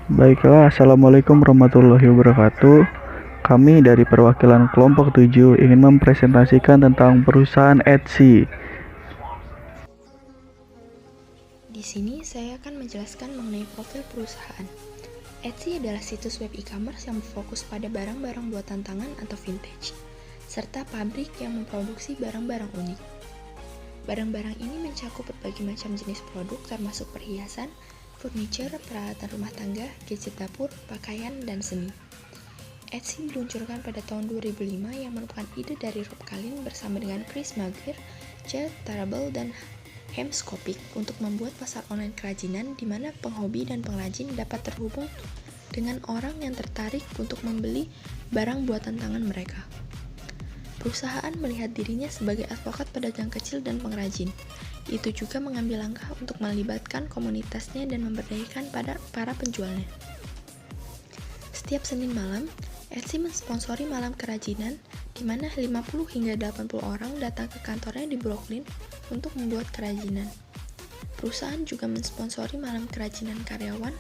Baiklah, Assalamualaikum warahmatullahi wabarakatuh. Kami dari perwakilan kelompok 7 ingin mempresentasikan tentang perusahaan Etsy. Di sini saya akan menjelaskan mengenai profil perusahaan. Etsy adalah situs web e-commerce yang berfokus pada barang-barang buatan tangan atau vintage, serta pabrik yang memproduksi barang-barang unik. Barang-barang ini mencakup berbagai macam jenis produk termasuk perhiasan, furniture, peralatan rumah tangga, gadget dapur, pakaian, dan seni. Etsy diluncurkan pada tahun 2005 yang merupakan ide dari Rob Kalin bersama dengan Chris Maguire, Chad Tarable, dan Hem Skopik untuk membuat pasar online kerajinan di mana penghobi dan pengrajin dapat terhubung dengan orang yang tertarik untuk membeli barang buatan tangan mereka. Perusahaan melihat dirinya sebagai advokat pedagang kecil dan pengrajin. Itu juga mengambil langkah untuk melibatkan komunitasnya dan memberdayakan pada para penjualnya. Setiap Senin malam, Etsy mensponsori malam kerajinan di mana 50 hingga 80 orang datang ke kantornya di Brooklyn untuk membuat kerajinan. Perusahaan juga mensponsori malam kerajinan karyawan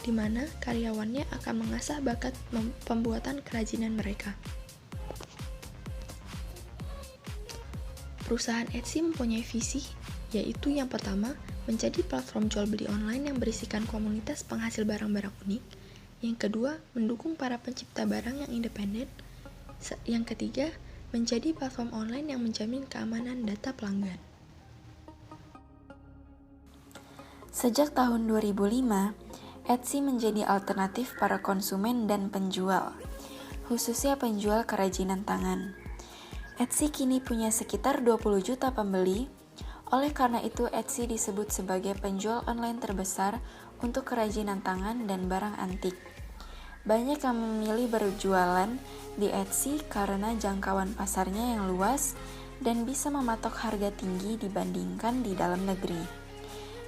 di mana karyawannya akan mengasah bakat pembuatan kerajinan mereka. Perusahaan Etsy mempunyai visi, yaitu yang pertama, menjadi platform jual beli online yang berisikan komunitas penghasil barang-barang unik. Yang kedua, mendukung para pencipta barang yang independen. Yang ketiga, menjadi platform online yang menjamin keamanan data pelanggan. Sejak tahun 2005, Etsy menjadi alternatif para konsumen dan penjual, khususnya penjual kerajinan tangan. Etsy kini punya sekitar 20 juta pembeli, oleh karena itu Etsy disebut sebagai penjual online terbesar untuk kerajinan tangan dan barang antik. Banyak yang memilih berjualan di Etsy karena jangkauan pasarnya yang luas dan bisa mematok harga tinggi dibandingkan di dalam negeri.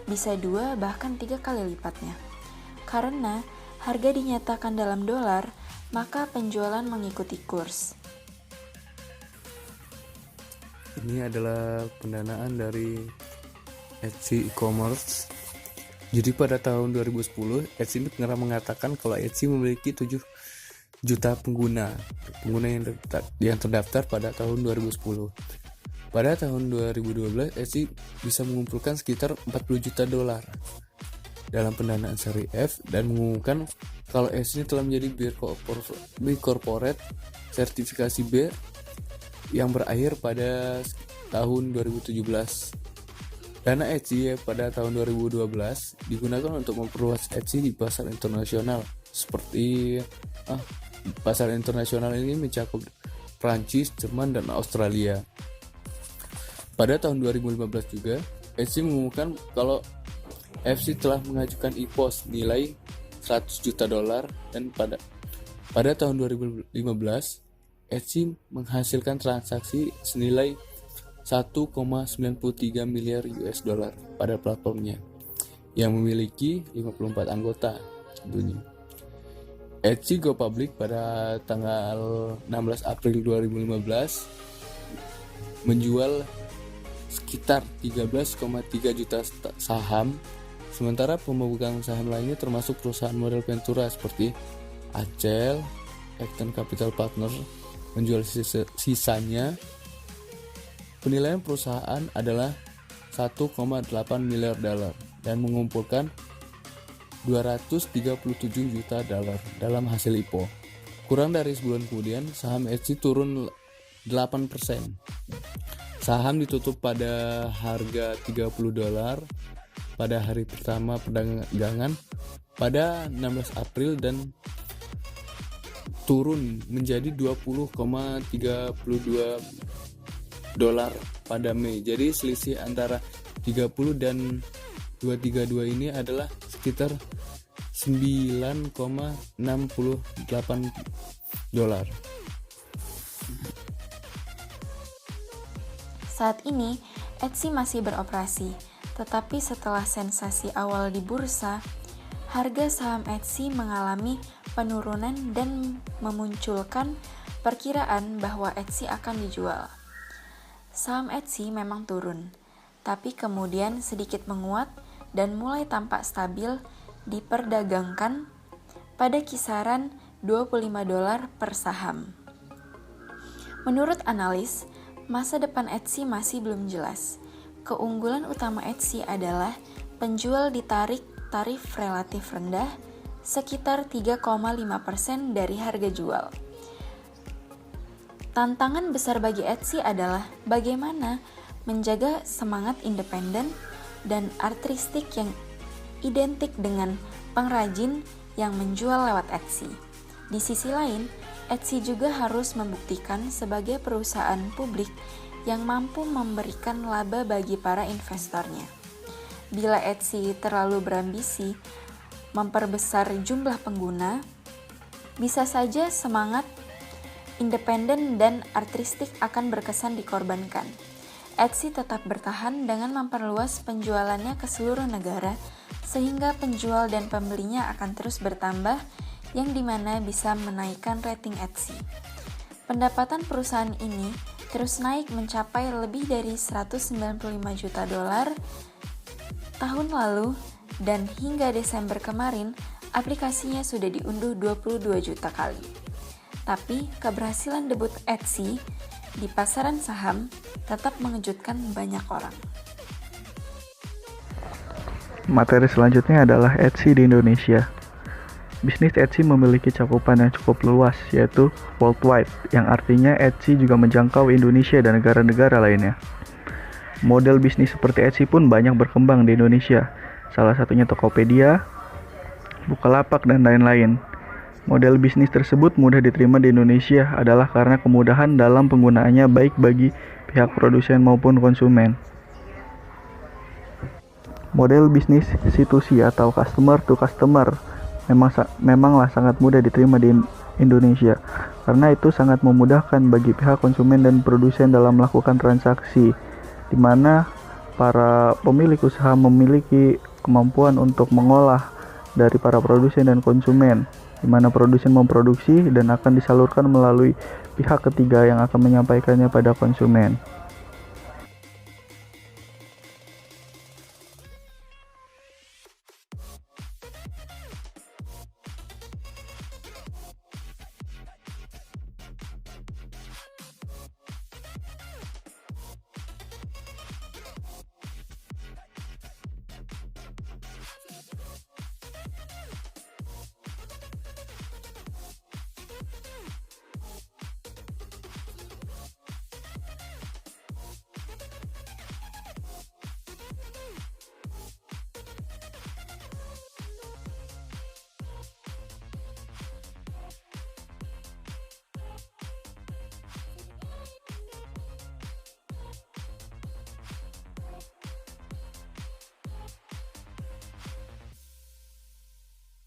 Bisa 2 bahkan 3 kali lipatnya. Karena harga dinyatakan dalam dolar, maka penjualan mengikuti kurs. Ini adalah pendanaan dari Etsy e-commerce. Jadi pada tahun 2010, Etsy pernah mengatakan kalau Etsy memiliki 7 juta pengguna yang terdaftar pada tahun 2010. Pada tahun 2012, Etsy bisa mengumpulkan sekitar 40 juta dolar dalam pendanaan seri F dan mengumumkan kalau Etsy telah menjadi B Corporate sertifikasi B yang berakhir pada tahun 2017. Dana Etsy pada tahun 2012 digunakan untuk memperluas Etsy di pasar internasional. Seperti pasar internasional ini mencakup Prancis, Jerman, dan Australia. Pada tahun 2015 juga, Etsy mengumumkan kalau Etsy telah mengajukan e-post nilai 100 juta dolar dan pada tahun 2015 Etsy menghasilkan transaksi senilai 1,93 miliar US dollar pada platformnya yang memiliki 54 anggota tentunya. Etsy go public pada tanggal 16 April 2015 menjual sekitar 13,3 juta saham, sementara pemegang saham lainnya termasuk perusahaan model Ventura seperti Accel, Acton Capital Partners menjual sisanya. Penilaian perusahaan adalah 1,8 miliar dolar dan mengumpulkan 237 juta dolar dalam hasil IPO. Kurang dari sebulan kemudian, saham Etsy turun 8%. Saham ditutup pada harga 30 dolar pada hari pertama perdagangan pada 16 April dan turun menjadi 20,32 dolar pada Mei. Jadi selisih antara 30 dan 232 ini adalah sekitar 9,68 dolar. Saat ini, Etsy masih beroperasi, tetapi setelah sensasi awal di bursa, harga saham Etsy mengalami penurunan dan memunculkan perkiraan bahwa Etsy akan dijual. Saham Etsy memang turun, tapi kemudian sedikit menguat dan mulai tampak stabil diperdagangkan pada kisaran $25 per saham. Menurut analis, masa depan Etsy masih belum jelas. Keunggulan utama Etsy adalah penjual ditarik tarif relatif rendah, sekitar 3,5% dari harga jual. Tantangan besar bagi Etsy adalah bagaimana menjaga semangat independen dan artistik yang identik dengan pengrajin yang menjual lewat Etsy. Di sisi lain, Etsy juga harus membuktikan sebagai perusahaan publik yang mampu memberikan laba bagi para investornya. Bila Etsy terlalu berambisi memperbesar jumlah pengguna, bisa saja semangat independen dan artistik akan berkesan dikorbankan. Etsy tetap bertahan dengan memperluas penjualannya ke seluruh negara, sehingga penjual dan pembelinya akan terus bertambah, yang dimana bisa menaikkan rating Etsy. Pendapatan perusahaan ini terus naik mencapai lebih dari $195 juta tahun lalu, dan hingga Desember kemarin, aplikasinya sudah diunduh 22 juta kali. Tapi, keberhasilan debut Etsy di pasaran saham tetap mengejutkan banyak orang. Materi selanjutnya adalah Etsy di Indonesia. Bisnis Etsy memiliki cakupan yang cukup luas, yaitu worldwide, yang artinya Etsy juga menjangkau Indonesia dan negara-negara lainnya. Model bisnis seperti Etsy pun banyak berkembang di Indonesia, salah satunya Tokopedia, Bukalapak, dan lain-lain. Model bisnis tersebut mudah diterima di Indonesia adalah karena kemudahan dalam penggunaannya baik bagi pihak produsen maupun konsumen. Model bisnis C2C atau customer to customer memanglah sangat mudah diterima di Indonesia, karena itu sangat memudahkan bagi pihak konsumen dan produsen dalam melakukan transaksi, di mana para pemilik usaha memiliki kemampuan untuk mengolah dari para produsen dan konsumen, di mana produsen memproduksi dan akan disalurkan melalui pihak ketiga yang akan menyampaikannya pada konsumen.